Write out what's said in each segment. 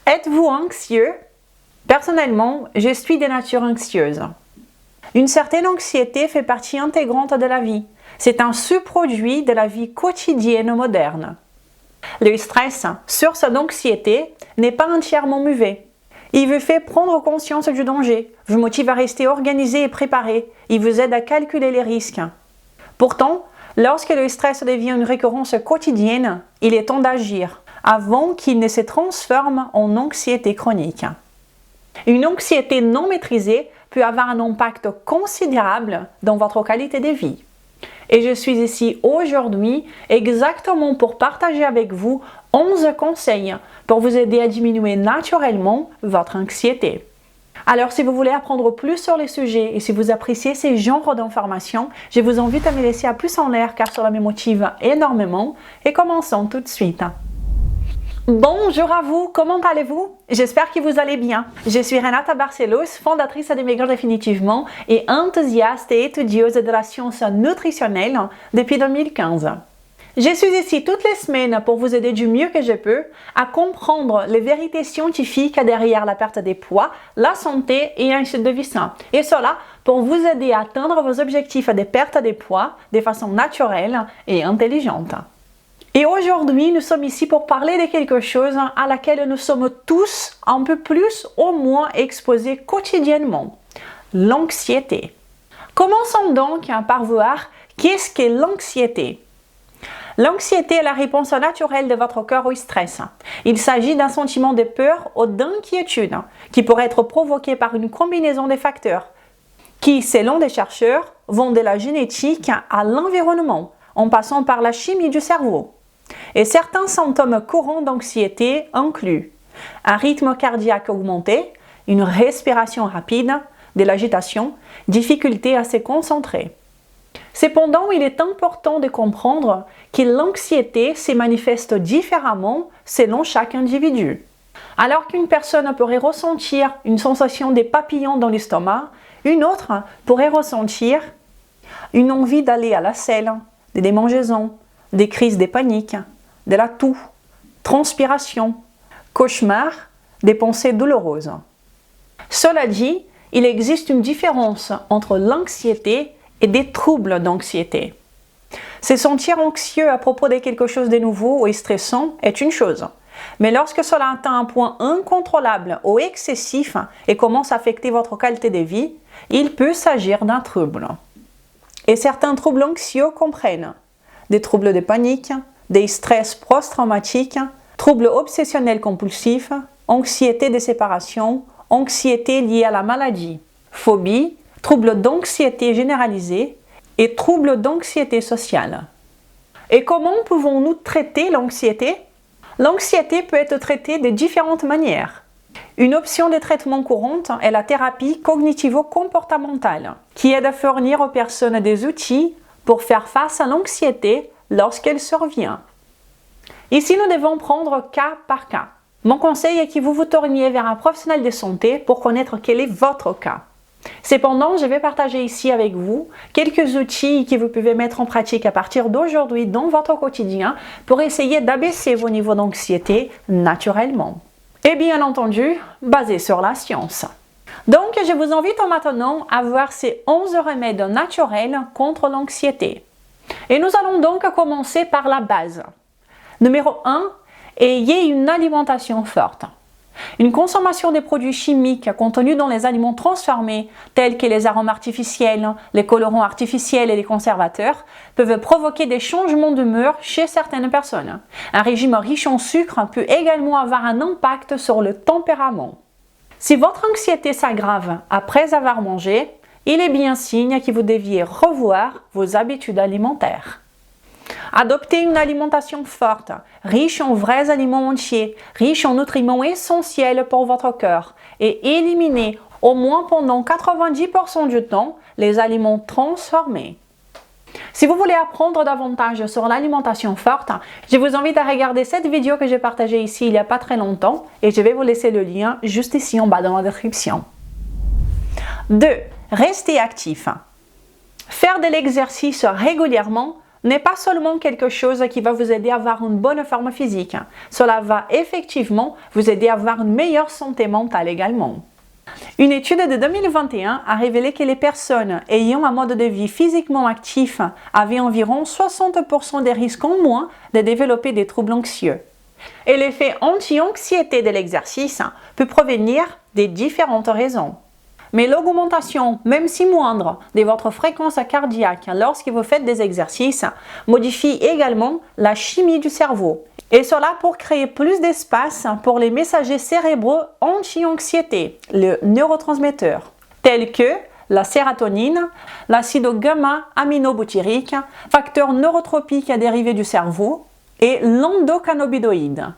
Êtes-vous anxieux? Personnellement, je suis de nature anxieuse. Une certaine anxiété fait partie intégrante de la vie. C'est un sous-produit de la vie quotidienne moderne. Le stress, source d'anxiété, n'est pas entièrement mauvais. Il vous fait prendre conscience du danger, vous motive à rester organisé et préparé, il vous aide à calculer les risques. Pourtant, lorsque le stress devient une récurrence quotidienne, il est temps d'agir, avant qu'il ne se transforme en anxiété chronique. Une anxiété non maîtrisée peut avoir un impact considérable dans votre qualité de vie. Et je suis ici aujourd'hui exactement pour partager avec vous 11 conseils pour vous aider à diminuer naturellement votre anxiété. Alors si vous voulez apprendre plus sur les sujets et si vous appréciez ces genres d'informations, je vous invite à me laisser un pouce en l'air car cela me motive énormément et commençons tout de suite. Bonjour à vous, comment allez-vous? J'espère que vous allez bien. Je suis Renata Barcelos, fondatrice de Maigrir Définitivement et enthousiaste et étudieuse de la science nutritionnelle depuis 2015. Je suis ici toutes les semaines pour vous aider du mieux que je peux à comprendre les vérités scientifiques derrière la perte de poids, la santé et un style de vie sain. Et cela pour vous aider à atteindre vos objectifs de perte de poids de façon naturelle et intelligente. Et aujourd'hui, nous sommes ici pour parler de quelque chose à laquelle nous sommes tous un peu plus ou moins exposés quotidiennement, l'anxiété. Commençons donc par voir qu'est-ce que l'anxiété. L'anxiété est la réponse naturelle de votre corps au stress. Il s'agit d'un sentiment de peur ou d'inquiétude qui pourrait être provoqué par une combinaison de facteurs qui, selon des chercheurs, vont de la génétique à l'environnement en passant par la chimie du cerveau. Et certains symptômes courants d'anxiété incluent un rythme cardiaque augmenté, une respiration rapide, de l'agitation, difficulté à se concentrer. Cependant, il est important de comprendre que l'anxiété se manifeste différemment selon chaque individu. Alors qu'une personne pourrait ressentir une sensation de papillons dans l'estomac, une autre pourrait ressentir une envie d'aller à la selle, des démangeaisons, des crises de panique, de la toux, transpiration, cauchemars, des pensées douloureuses. Cela dit, il existe une différence entre l'anxiété et des troubles d'anxiété. Se sentir anxieux à propos de quelque chose de nouveau ou stressant est une chose, mais lorsque cela atteint un point incontrôlable ou excessif et commence à affecter votre qualité de vie, il peut s'agir d'un trouble. Et certains troubles anxieux comprennent des troubles de panique, des stress post-traumatiques, troubles obsessionnels compulsifs, anxiété de séparation, anxiété liée à la maladie, phobie, troubles d'anxiété généralisée et troubles d'anxiété sociale. Et comment pouvons-nous traiter l'anxiété? L'anxiété peut être traitée de différentes manières. Une option de traitement courante est la thérapie cognitivo-comportementale, qui aide à fournir aux personnes des outils pour faire face à l'anxiété lorsqu'elle survient. Ici, nous devons prendre cas par cas. Mon conseil est que vous vous tourniez vers un professionnel de santé pour connaître quel est votre cas. Cependant, je vais partager ici avec vous quelques outils que vous pouvez mettre en pratique à partir d'aujourd'hui dans votre quotidien pour essayer d'abaisser vos niveaux d'anxiété naturellement. Et bien entendu, basé sur la science. Donc, je vous invite maintenant à voir ces 11 remèdes naturels contre l'anxiété. Et nous allons donc commencer par la base. Numéro 1, ayez une alimentation forte. Une consommation des produits chimiques contenus dans les aliments transformés, tels que les arômes artificiels, les colorants artificiels et les conservateurs, peuvent provoquer des changements d'humeur chez certaines personnes. Un régime riche en sucre peut également avoir un impact sur le tempérament. Si votre anxiété s'aggrave après avoir mangé, il est bien signe que vous deviez revoir vos habitudes alimentaires. Adoptez une alimentation forte, riche en vrais aliments entiers, riche en nutriments essentiels pour votre corps et éliminez au moins pendant 90% du temps les aliments transformés. Si vous voulez apprendre davantage sur l'alimentation forte, je vous invite à regarder cette vidéo que j'ai partagée ici il n'y a pas très longtemps et je vais vous laisser le lien juste ici en bas dans la description. 2. Restez actif. Faire de l'exercice régulièrement n'est pas seulement quelque chose qui va vous aider à avoir une bonne forme physique. Cela va effectivement vous aider à avoir une meilleure santé mentale également. Une étude de 2021 a révélé que les personnes ayant un mode de vie physiquement actif avaient environ 60% des risques en moins de développer des troubles anxieux. Et l'effet anti-anxiété de l'exercice peut provenir de différentes raisons. Mais l'augmentation, même si moindre, de votre fréquence cardiaque lorsque vous faites des exercices modifie également la chimie du cerveau. Et cela pour créer plus d'espace pour les messagers cérébraux anti-anxiété, le neurotransmetteur, tels que la sérotonine, l'acide gamma-aminobutyrique, facteur neurotropique dérivé du cerveau, et l'endocannabinoïde.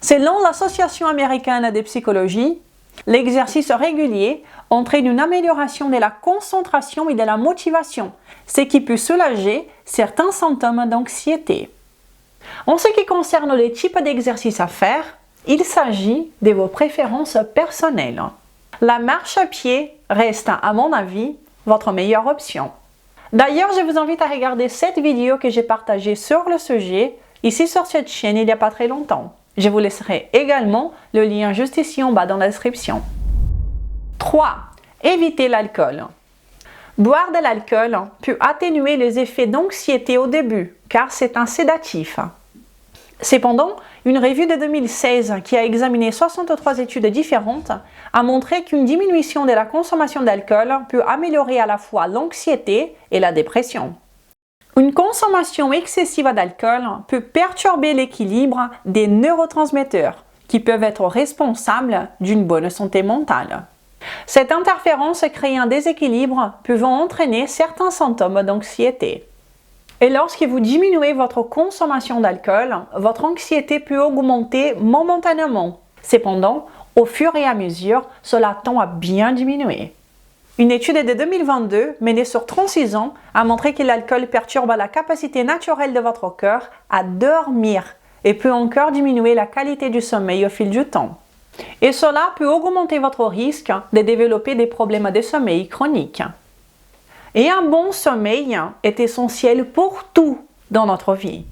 Selon l'Association américaine de psychologie, l'exercice régulier entraîne une amélioration de la concentration et de la motivation, ce qui peut soulager certains symptômes d'anxiété. En ce qui concerne les types d'exercices à faire, il s'agit de vos préférences personnelles. La marche à pied reste, à mon avis, votre meilleure option. D'ailleurs, je vous invite à regarder cette vidéo que j'ai partagée sur le sujet ici sur cette chaîne il n'y a pas très longtemps. Je vous laisserai également le lien juste ici en bas dans la description. 3. Évitez l'alcool. Boire de l'alcool peut atténuer les effets d'anxiété au début, car c'est un sédatif. Cependant, une revue de 2016 qui a examiné 63 études différentes a montré qu'une diminution de la consommation d'alcool peut améliorer à la fois l'anxiété et la dépression. Une consommation excessive d'alcool peut perturber l'équilibre des neurotransmetteurs qui peuvent être responsables d'une bonne santé mentale. Cette interférence crée un déséquilibre pouvant entraîner certains symptômes d'anxiété. Et lorsque vous diminuez votre consommation d'alcool, votre anxiété peut augmenter momentanément. Cependant, au fur et à mesure, cela tend à bien diminuer. Une étude de 2022 menée sur 36 ans a montré que l'alcool perturbe la capacité naturelle de votre corps à dormir et peut encore diminuer la qualité du sommeil au fil du temps. Et cela peut augmenter votre risque de développer des problèmes de sommeil chroniques. Et un bon sommeil est essentiel pour tout dans notre vie.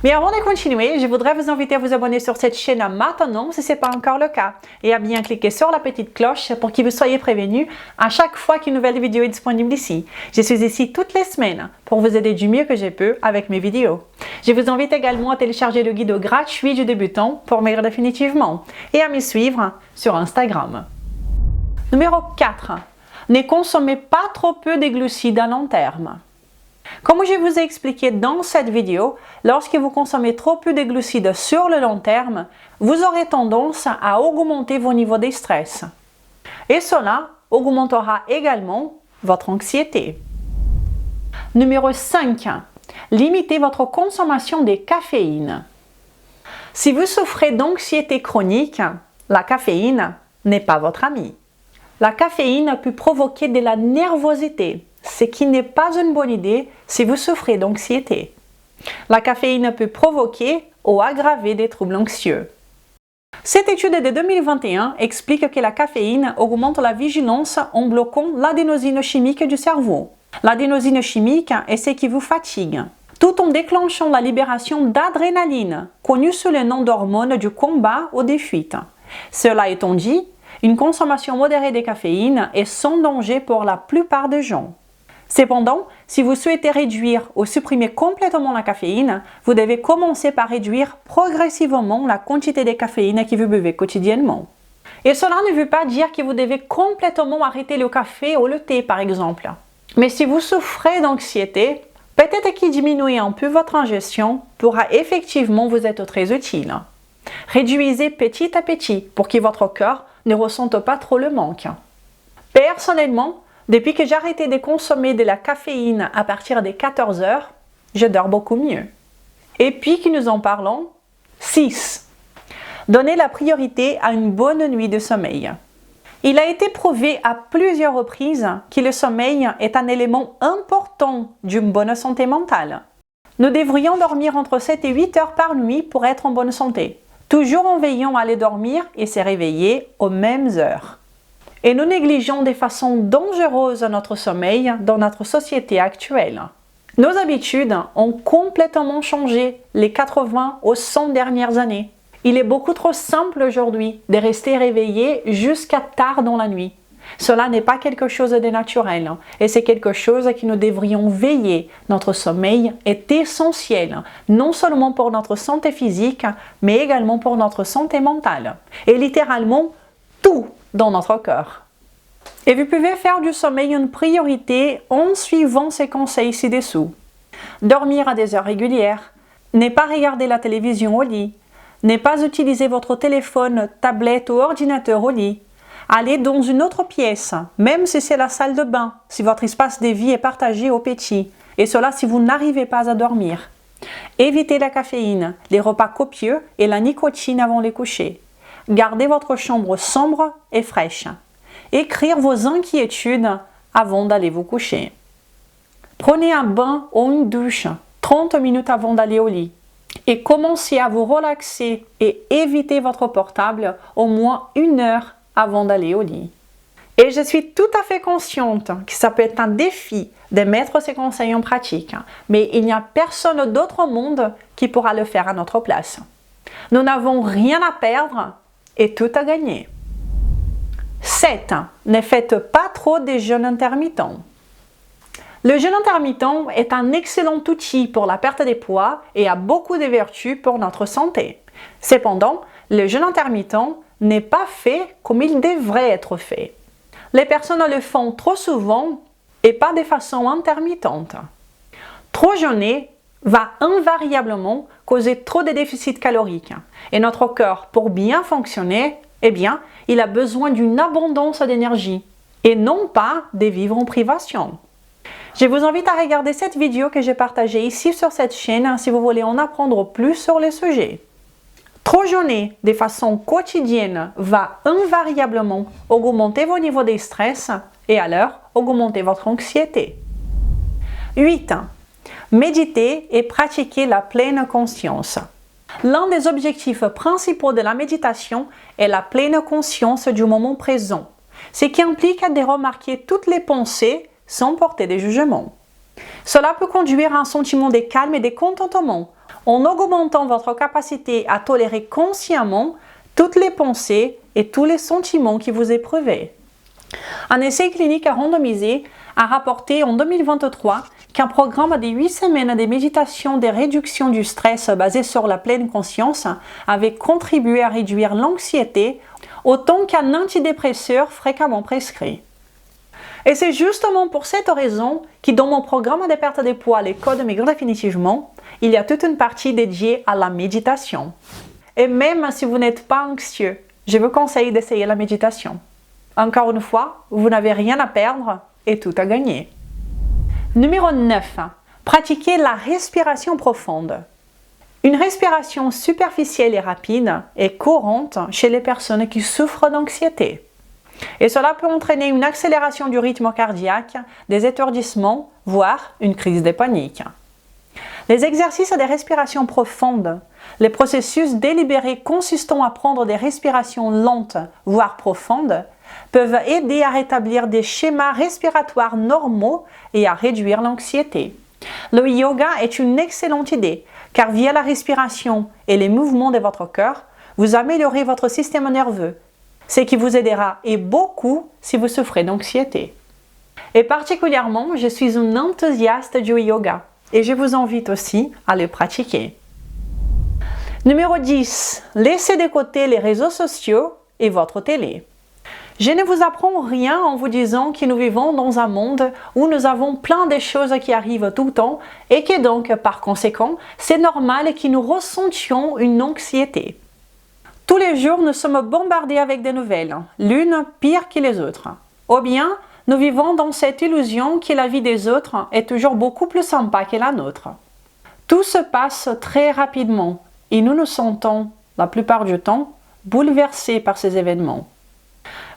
Mais avant de continuer, je voudrais vous inviter à vous abonner sur cette chaîne maintenant si ce n'est pas encore le cas et à bien cliquer sur la petite cloche pour que vous soyez prévenus à chaque fois qu'une nouvelle vidéo est disponible ici. Je suis ici toutes les semaines pour vous aider du mieux que je peux avec mes vidéos. Je vous invite également à télécharger le guide gratuit du débutant pour maigrir définitivement et à me suivre sur Instagram. Numéro 4. Ne consommez pas trop peu de glucides à long terme. Comme je vous ai expliqué dans cette vidéo, lorsque vous consommez trop peu de glucides sur le long terme, vous aurez tendance à augmenter vos niveaux de stress. Et cela augmentera également votre anxiété. Numéro 5. Limitez votre consommation de caféine. Si vous souffrez d'anxiété chronique, la caféine n'est pas votre amie. La caféine peut provoquer de la nervosité, ce qui n'est pas une bonne idée si vous souffrez d'anxiété. La caféine peut provoquer ou aggraver des troubles anxieux. Cette étude de 2021 explique que la caféine augmente la vigilance en bloquant l'adénosine chimique du cerveau. L'adénosine chimique est ce qui vous fatigue, tout en déclenchant la libération d'adrénaline, connue sous le nom d'hormone du combat ou des fuites. Cela étant dit, une consommation modérée de caféine est sans danger pour la plupart des gens. Cependant, si vous souhaitez réduire ou supprimer complètement la caféine, vous devez commencer par réduire progressivement la quantité de caféine que vous buvez quotidiennement. Et cela ne veut pas dire que vous devez complètement arrêter le café ou le thé par exemple. Mais si vous souffrez d'anxiété, peut-être que diminuer un peu votre ingestion pourra effectivement vous être très utile. Réduisez petit à petit pour que votre corps ne ressente pas trop le manque. Personnellement, depuis que j'ai arrêté de consommer de la caféine à partir des 14 heures, je dors beaucoup mieux. Et puis que nous en parlons, 6. Donnez la priorité à une bonne nuit de sommeil. Il a été prouvé à plusieurs reprises que le sommeil est un élément important d'une bonne santé mentale. Nous devrions dormir entre 7 et 8 heures par nuit pour être en bonne santé, toujours en veillant à aller dormir et se réveiller aux mêmes heures. Et nous négligeons de façon dangereuse notre sommeil dans notre société actuelle. Nos habitudes ont complètement changé les 80 aux 100 dernières années. Il est beaucoup trop simple aujourd'hui de rester réveillé jusqu'à tard dans la nuit. Cela n'est pas quelque chose de naturel et c'est quelque chose que nous devrions veiller. Notre sommeil est essentiel, non seulement pour notre santé physique, mais également pour notre santé mentale et littéralement tout dans notre corps. Et vous pouvez faire du sommeil une priorité en suivant ces conseils ci-dessous. Dormir à des heures régulières, ne pas regarder la télévision au lit, ne pas utiliser votre téléphone, tablette ou ordinateur au lit, aller dans une autre pièce, même si c'est la salle de bain, si votre espace de vie est partagé au petit, et cela si vous n'arrivez pas à dormir. Évitez la caféine, les repas copieux et la nicotine avant les coucher. Gardez votre chambre sombre et fraîche. Écrire vos inquiétudes avant d'aller vous coucher. Prenez un bain ou une douche 30 minutes avant d'aller au lit. Et commencez à vous relaxer et évitez votre portable au moins 1 heure avant d'aller au lit. Et je suis tout à fait consciente que ça peut être un défi de mettre ces conseils en pratique, mais il n'y a personne d'autre au monde qui pourra le faire à notre place. Nous n'avons rien à perdre et tout à gagner. 7. Ne faites pas trop de jeûnes intermittents. Le jeûne intermittent est un excellent outil pour la perte de poids et a beaucoup de vertus pour notre santé. Cependant, le jeûne intermittent n'est pas fait comme il devrait être fait. Les personnes le font trop souvent et pas de façon intermittente. Trop jeûner va invariablement causer trop de déficit calorique et notre corps, pour bien fonctionner, il a besoin d'une abondance d'énergie et non pas de vivre en privation. Je vous invite à regarder cette vidéo que j'ai partagée ici sur cette chaîne si vous voulez en apprendre plus sur le sujet. Trop jeûner de façon quotidienne va invariablement augmenter vos niveaux de stress et alors augmenter votre anxiété. 8. Méditer et pratiquer la pleine conscience. L'un des objectifs principaux de la méditation est la pleine conscience du moment présent, ce qui implique de remarquer toutes les pensées sans porter de jugement. Cela peut conduire à un sentiment de calme et de contentement en augmentant votre capacité à tolérer consciemment toutes les pensées et tous les sentiments que vous éprouvez. Un essai clinique randomisé a rapporté en 2023 qu'un programme de 8 semaines de méditation de réduction du stress basé sur la pleine conscience avait contribué à réduire l'anxiété autant qu'un antidépresseur fréquemment prescrit. Et c'est justement pour cette raison que dans mon programme de perte de poids, les codes maigrir définitivement, il y a toute une partie dédiée à la méditation. Et même si vous n'êtes pas anxieux, je vous conseille d'essayer la méditation. Encore une fois, vous n'avez rien à perdre et tout à gagner. Numéro 9. Pratiquez la respiration profonde. Une respiration superficielle et rapide est courante chez les personnes qui souffrent d'anxiété. Et cela peut entraîner une accélération du rythme cardiaque, des étourdissements, voire une crise de panique. Les exercices de respiration profonde, les processus délibérés consistant à prendre des respirations lentes, voire profondes, peuvent aider à rétablir des schémas respiratoires normaux et à réduire l'anxiété. Le yoga est une excellente idée, car via la respiration et les mouvements de votre corps, vous améliorez votre système nerveux, ce qui vous aidera et beaucoup si vous souffrez d'anxiété. Et particulièrement, je suis une enthousiaste du yoga et je vous invite aussi à le pratiquer. Numéro 10. Laissez de côté les réseaux sociaux et votre télé. Je ne vous apprends rien en vous disant que nous vivons dans un monde où nous avons plein de choses qui arrivent tout le temps et que donc, par conséquent, c'est normal que nous ressentions une anxiété. Tous les jours, nous sommes bombardés avec des nouvelles, l'une pire que les autres. Ou bien, nous vivons dans cette illusion que la vie des autres est toujours beaucoup plus sympa que la nôtre. Tout se passe très rapidement et nous nous sentons, la plupart du temps, bouleversés par ces événements.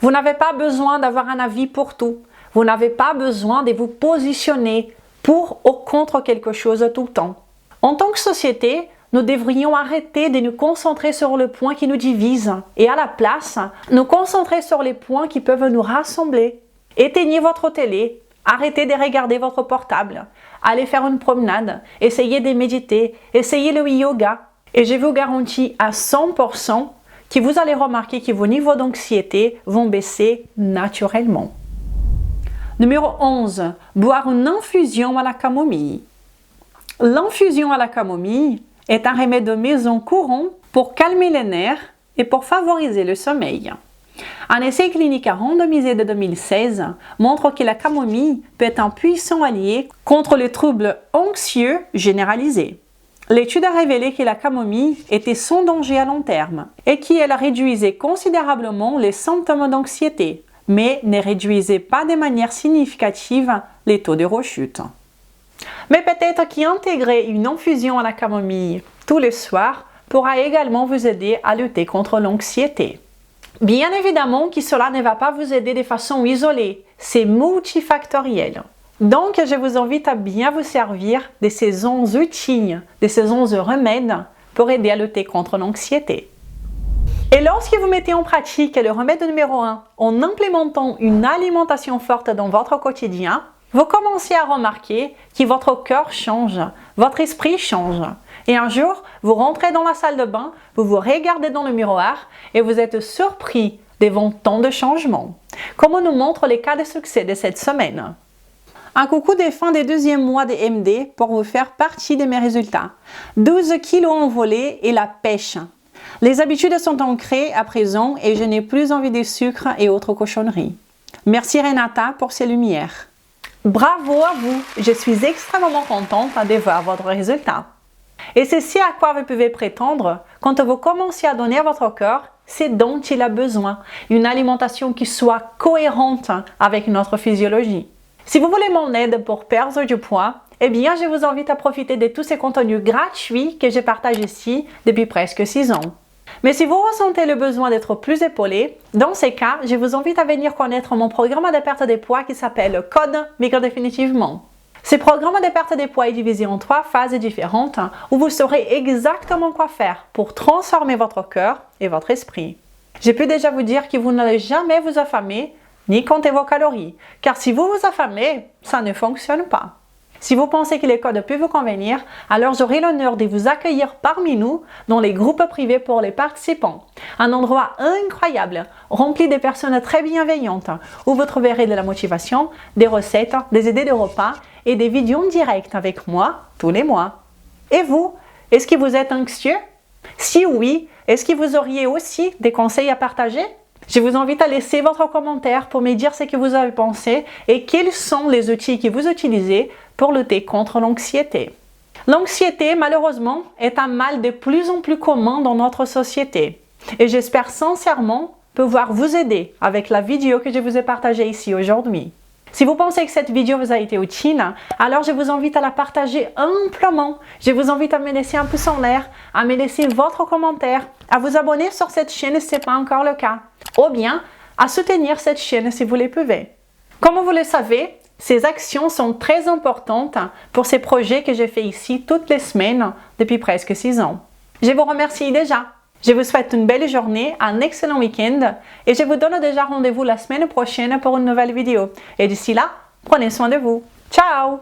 Vous n'avez pas besoin d'avoir un avis pour tout. Vous n'avez pas besoin de vous positionner pour ou contre quelque chose tout le temps. En tant que société, nous devrions arrêter de nous concentrer sur le point qui nous divise et à la place, nous concentrer sur les points qui peuvent nous rassembler. Éteignez votre télé, arrêtez de regarder votre portable, allez faire une promenade, essayez de méditer, essayez le yoga. Et je vous garantis à 100% que vous allez remarquer que vos niveaux d'anxiété vont baisser naturellement. Numéro 11. Boire une infusion à la camomille. L'infusion à la camomille est un remède de maison courant pour calmer les nerfs et pour favoriser le sommeil. Un essai clinique randomisé de 2016 montre que la camomille peut être un puissant allié contre les troubles anxieux généralisés. L'étude a révélé que la camomille était sans danger à long terme et qu'elle réduisait considérablement les symptômes d'anxiété, mais ne réduisait pas de manière significative les taux de rechute. Mais peut-être qu'intégrer une infusion à la camomille tous les soirs pourra également vous aider à lutter contre l'anxiété. Bien évidemment que cela ne va pas vous aider de façon isolée, c'est multifactoriel. Donc, je vous invite à bien vous servir de ces 11 outils, de ces 11 remèdes pour aider à lutter contre l'anxiété. Et lorsque vous mettez en pratique le remède numéro 1 en implémentant une alimentation forte dans votre quotidien, vous commencez à remarquer que votre cœur change, votre esprit change. Et un jour, vous rentrez dans la salle de bain, vous vous regardez dans le miroir et vous êtes surpris devant tant de changements, comme nous montrent les cas de succès de cette semaine. Un coucou des fins des deuxième mois de MD pour vous faire partie de mes résultats. 12 kilos envolés et la pêche. Les habitudes sont ancrées à présent et je n'ai plus envie de sucre et autres cochonneries. Merci Renata pour ces lumières. Bravo à vous, je suis extrêmement contente de voir votre résultat. Et c'est ce à quoi vous pouvez prétendre quand vous commencez à donner à votre corps ce dont il a besoin, une alimentation qui soit cohérente avec notre physiologie. Si vous voulez mon aide pour perdre du poids, eh bien je vous invite à profiter de tous ces contenus gratuits que je partage ici depuis presque 6 ans. Mais si vous ressentez le besoin d'être plus épaulé, dans ces cas, je vous invite à venir connaître mon programme de perte de poids qui s'appelle Code Maigrir Définitivement. Ce programme de perte de poids est divisé en 3 phases différentes où vous saurez exactement quoi faire pour transformer votre cœur et votre esprit. Je peux déjà vous dire que vous n'allez jamais vous affamer ni compter vos calories, car si vous vous affamez, ça ne fonctionne pas. Si vous pensez que les codes peuvent vous convenir, alors j'aurai l'honneur de vous accueillir parmi nous dans les groupes privés pour les participants. Un endroit incroyable, rempli de personnes très bienveillantes, où vous trouverez de la motivation, des recettes, des idées de repas et des vidéos en direct avec moi tous les mois. Et vous, est-ce que vous êtes anxieux? Si oui, est-ce que vous auriez aussi des conseils à partager? Je vous invite à laisser votre commentaire pour me dire ce que vous avez pensé et quels sont les outils que vous utilisez pour lutter contre l'anxiété. L'anxiété, malheureusement, est un mal de plus en plus commun dans notre société. Et j'espère sincèrement pouvoir vous aider avec la vidéo que je vous ai partagée ici aujourd'hui. Si vous pensez que cette vidéo vous a été utile, alors je vous invite à la partager amplement. Je vous invite à me laisser un pouce en l'air, à me laisser votre commentaire, à vous abonner sur cette chaîne si ce n'est pas encore le cas, ou bien à soutenir cette chaîne si vous le pouvez. Comme vous le savez, ces actions sont très importantes pour ces projets que je fais ici toutes les semaines depuis presque 6 ans. Je vous remercie déjà. Je vous souhaite une belle journée, un excellent week-end et je vous donne déjà rendez-vous la semaine prochaine pour une nouvelle vidéo. Et d'ici là, prenez soin de vous. Ciao!